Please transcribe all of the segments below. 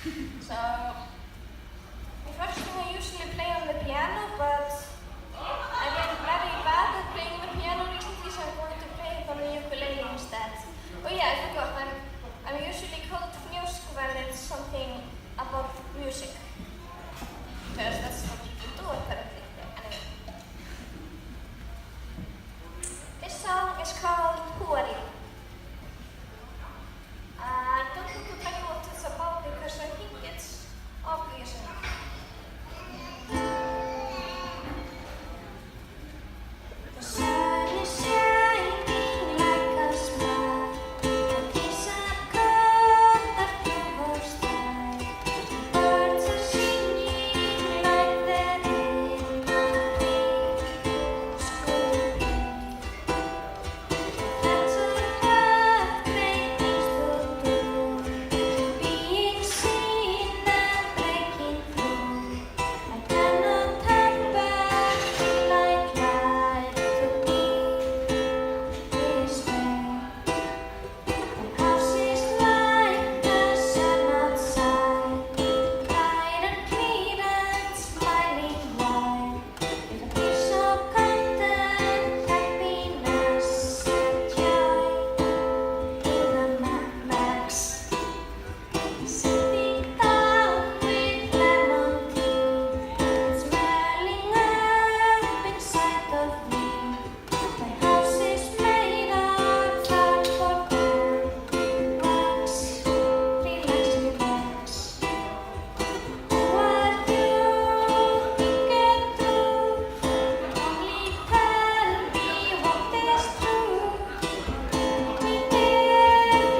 So, first thing I usually play on the piano, but I've been very bad at playing the piano recently, so I'm going to play it on the ukulele instead. Oh yeah, I forgot, I'm usually called Fnjósk when it's something about music. Because that's what people do apparently. Anyway. This song is called Who Are You? I don't want to tell you what it's about because I think it's obvious enough. The sun is shining like a smile. The trees are cut up your sky. Birds are singing like they're in a big school play. That's all have great things to do. Being seen and breaking through. I cannot turn back till I try to be this way. The house is like the sun outside, bright and clean and smiling wide, with a piece of content, happiness and joy in a max. Sitting down with lemon tea, smelling up inside of me. My house is made of hardcore wax. Relax, relax. Who are you thinking through? Only tell me what is true. If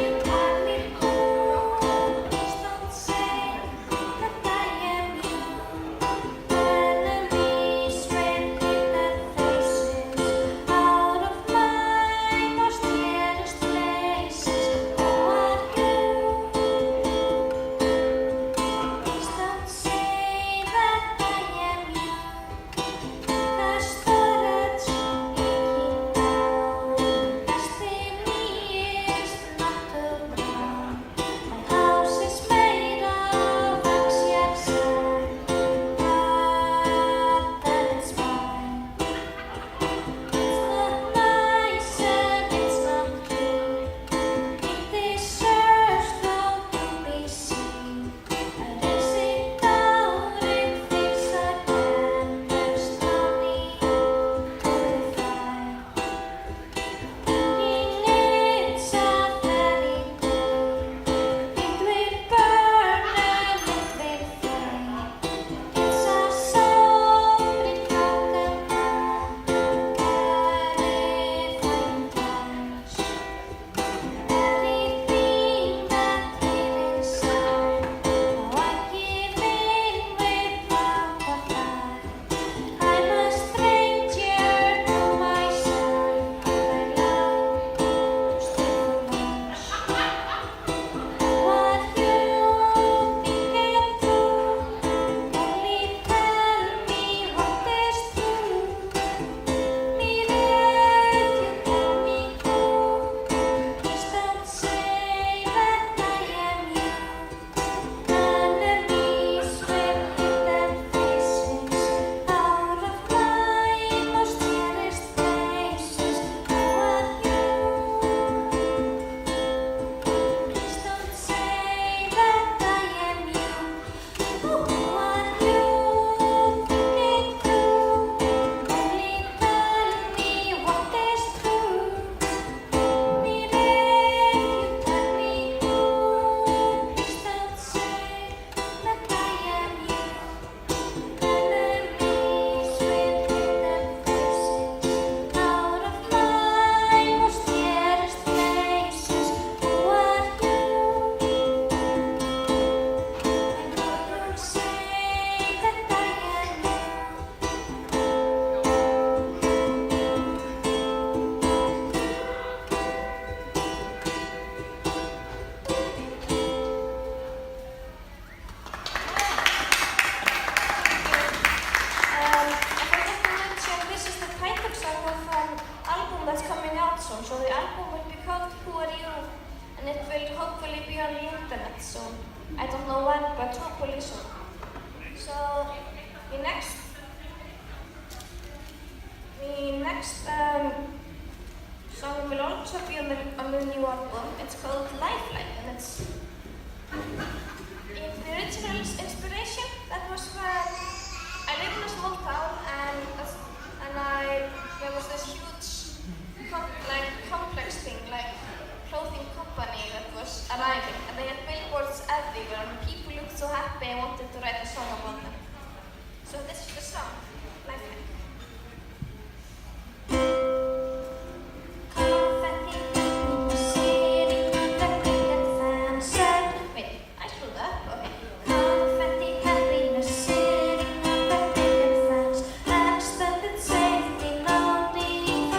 you tell me who, please don't say that I am you. Enemies with hidden faces, out of my most dearest places. Who are you? Please don't say that I am you. The storage leaking down. Destiny is not to drown. My house is made of wax, yes, but then it's mine. It's not nice and it's not clean. It deserves not to be seen. I didn't sit down with things I can. There's no need to define. Thinking it's a fairy tale. It will burn and it will fade. It's a soft, broken heart, terrifying times. Everything that hid inside, now I give in without a fight. I'm a stranger to myself, and I like still much. Who are you thinking through? Only tell me what is true. Need if you tell me who, please don't say that I am you. Enemies with hidden faces, out of my most dearest places. Who are you? Please don't say that I am you. Who are you thinking through? Only tell me what is true. Need if you tell me who, please don't say that I am you. Enemies with hidden faces, out of my most dearest places. Who are you? I know you'll say that I am you. I forgot to mention this is the title song of an album that's coming out soon. So the album will be called Who Are You? And it will hopefully be on the internet soon. I don't know when, but hopefully soon. So the next song will also be on the new album. It's called Lifeline, and it's the original inspiration. That was when I lived in a small town, and there was this huge complex thing, like clothing company that was arriving, and they had billboards everywhere, and people looked so happy and wanted to write a song about them. So this is the song, Lifeline. Unexpected safety, no need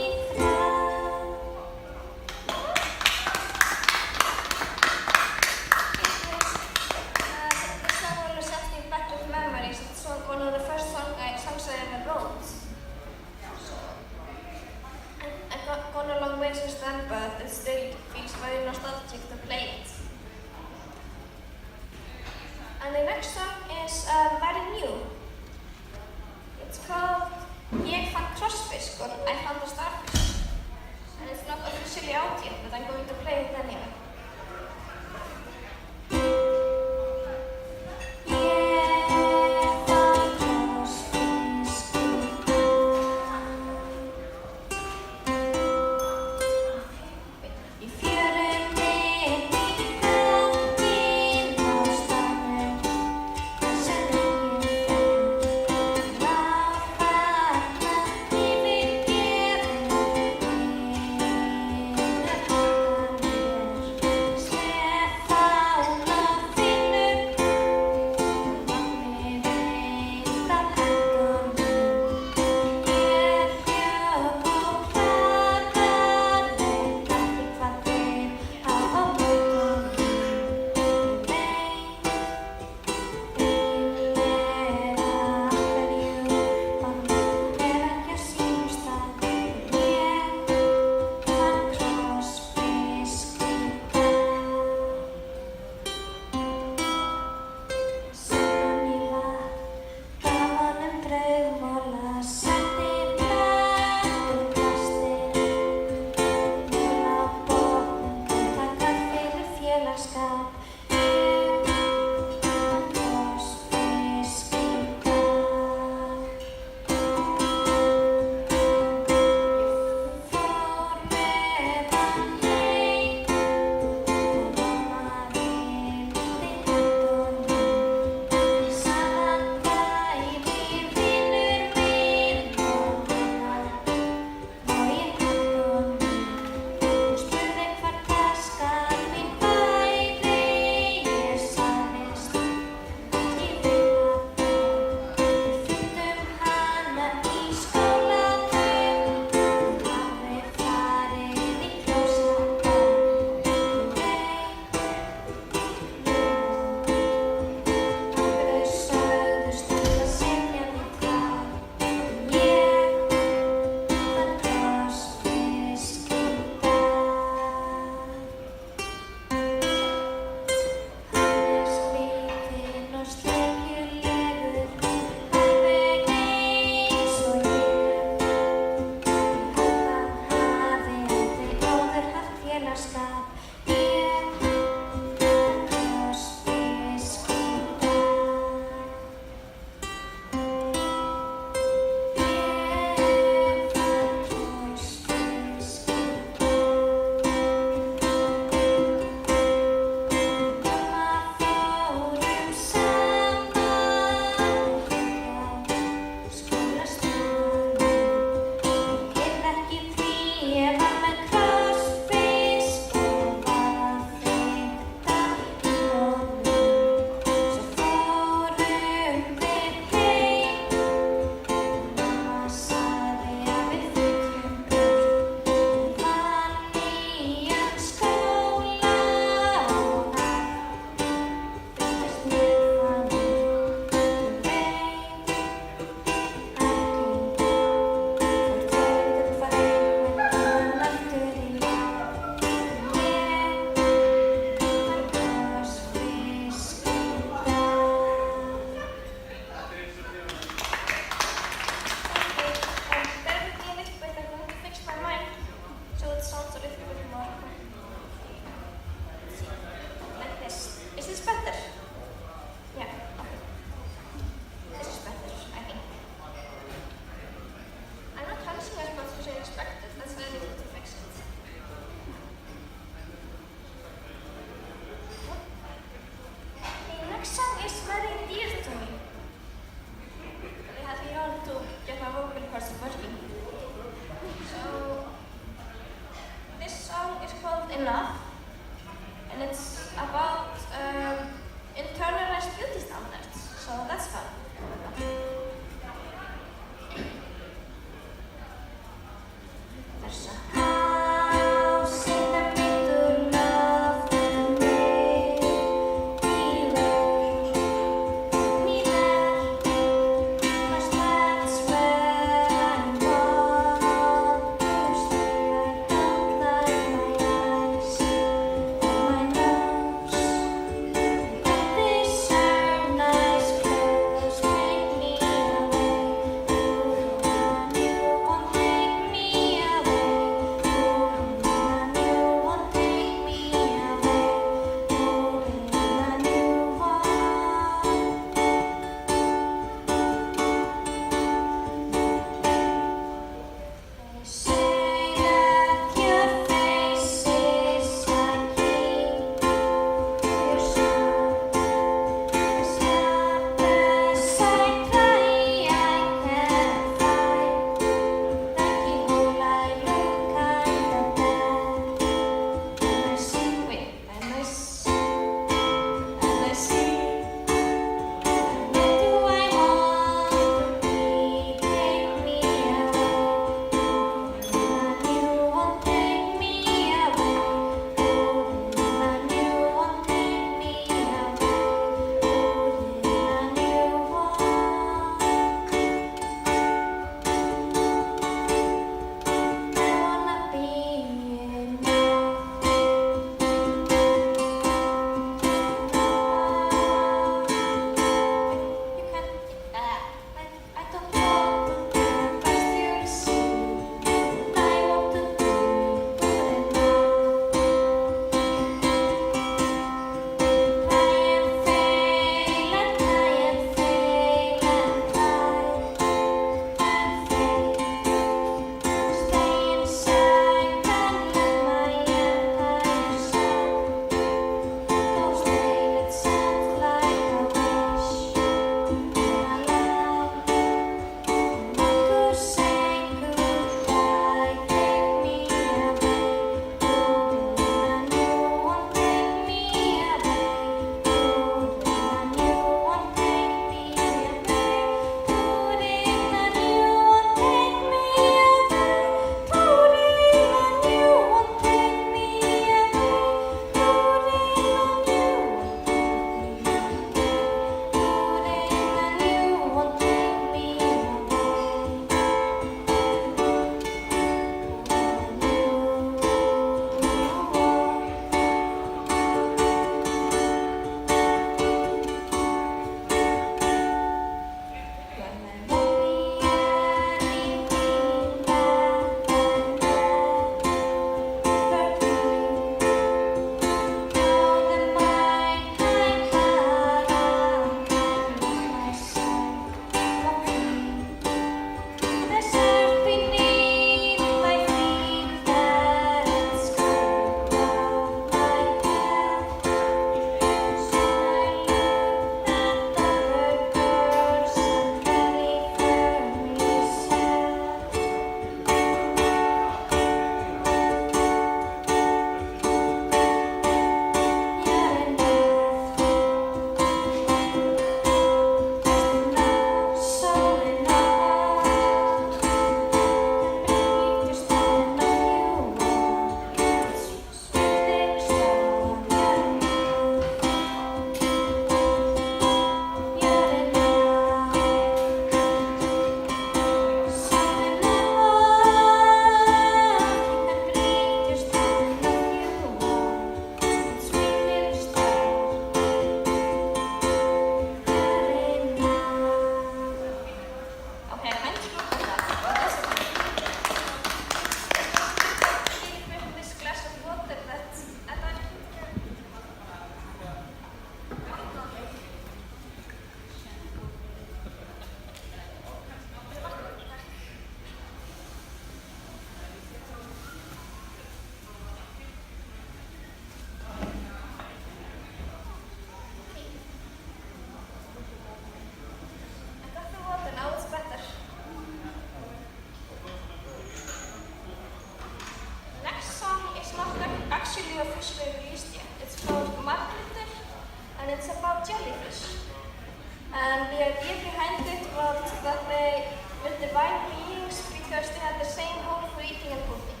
divine beings because they had the same goal for eating and pooping.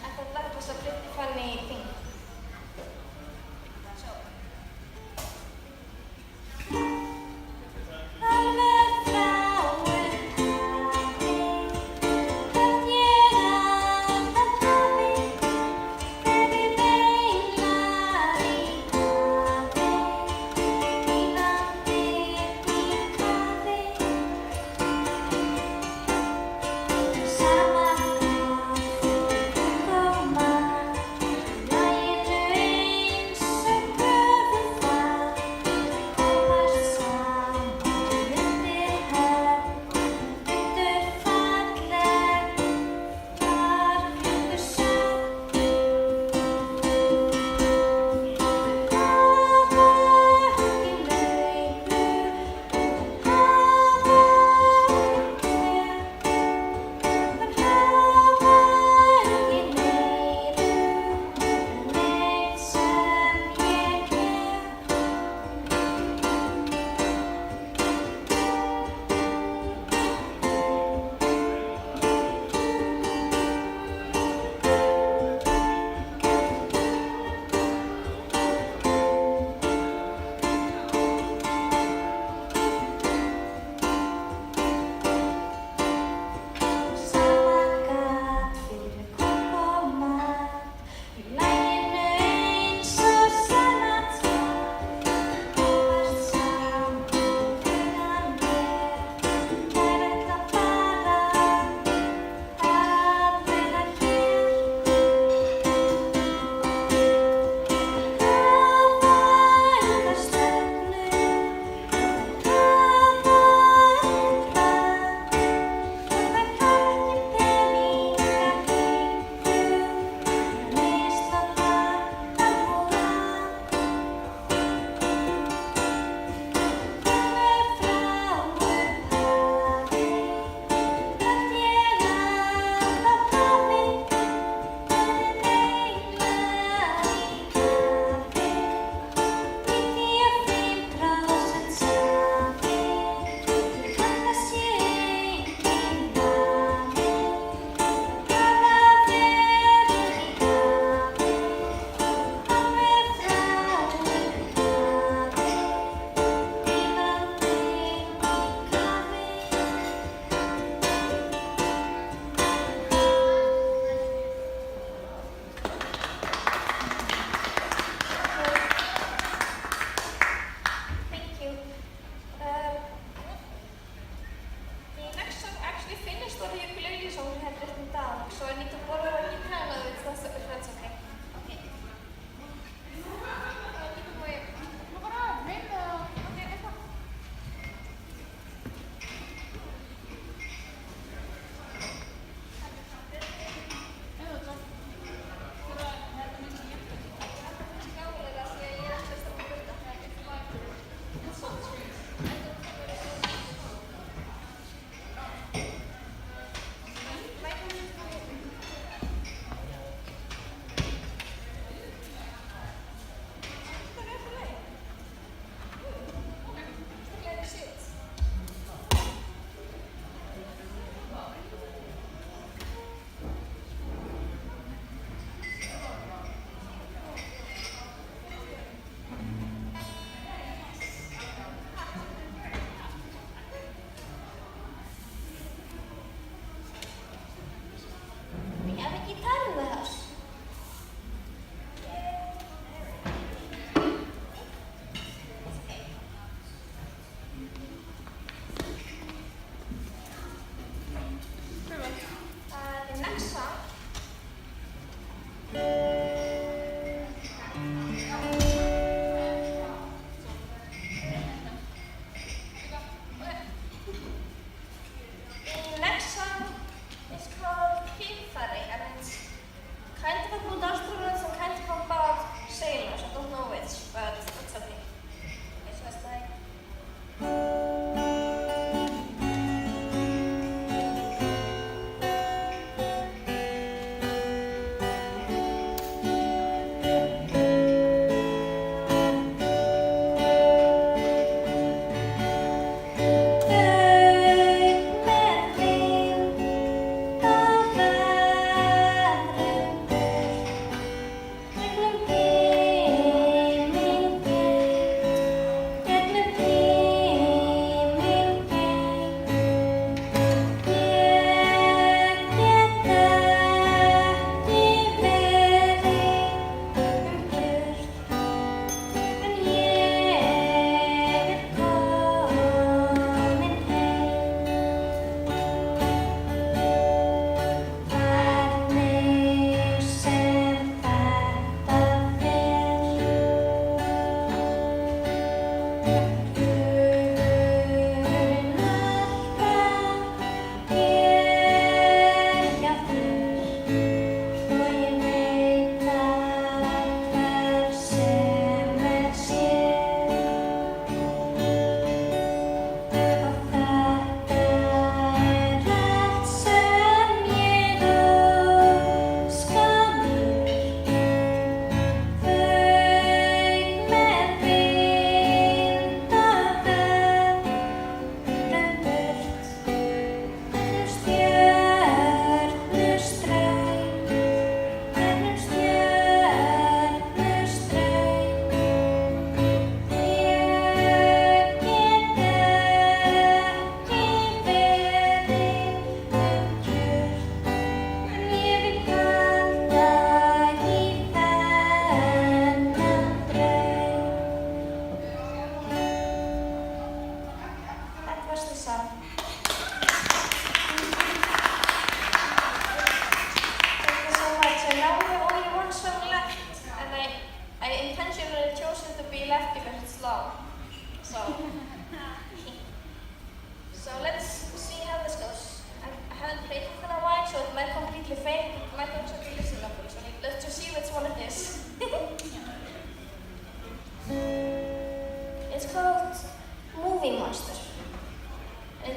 I thought that was a pretty funny thing.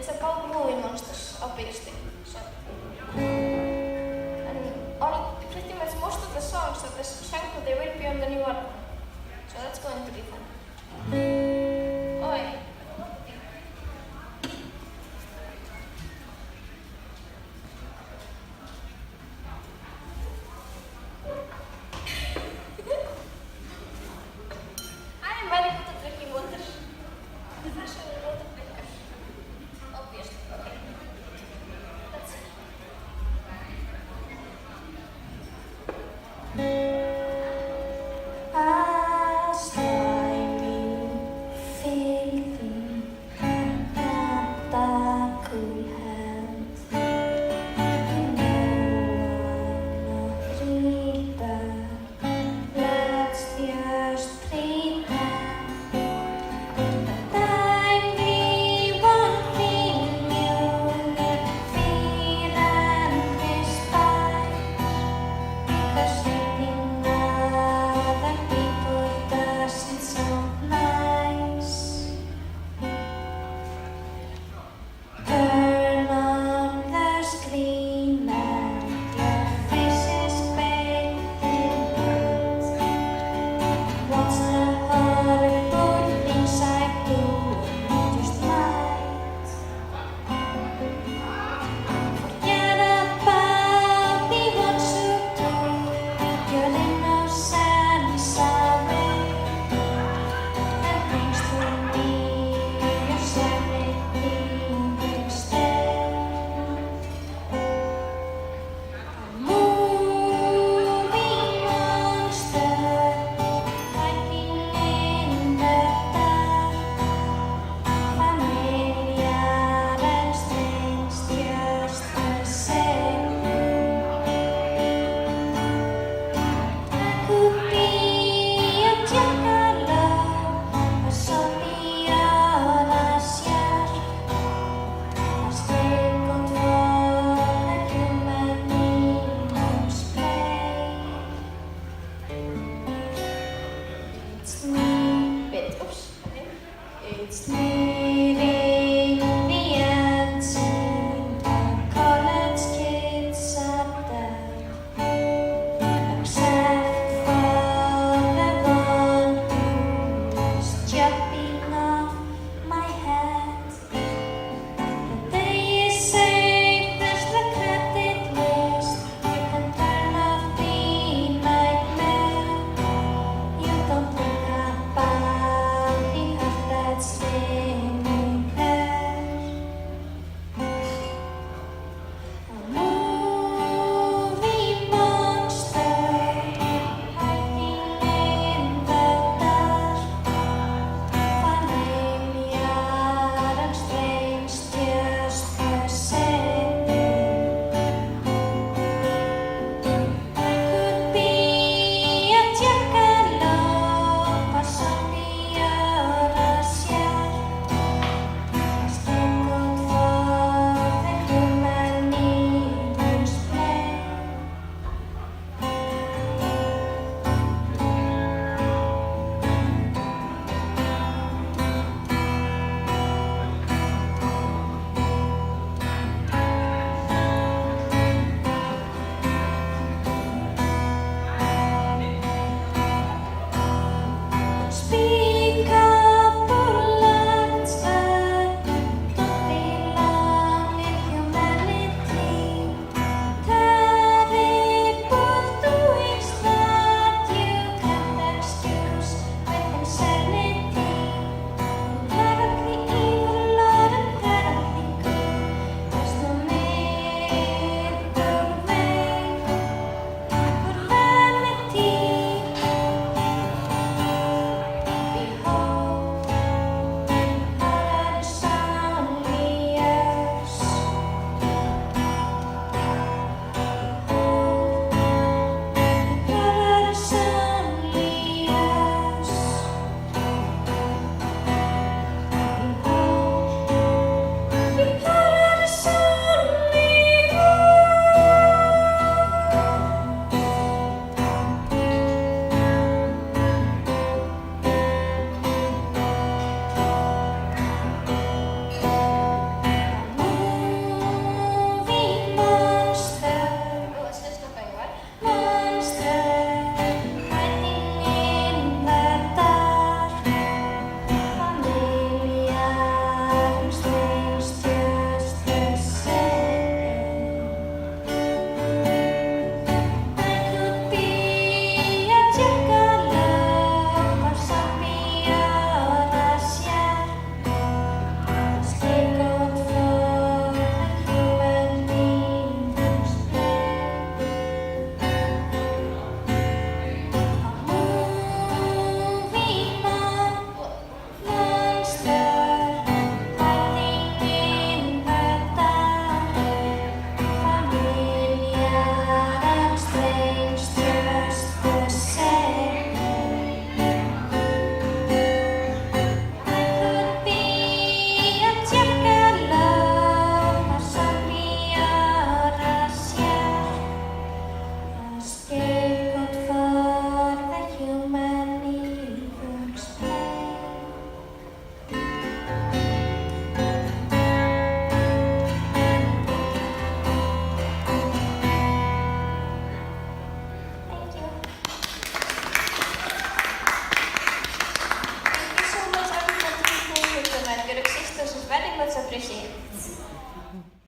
it's about movie monsters, obviously. So.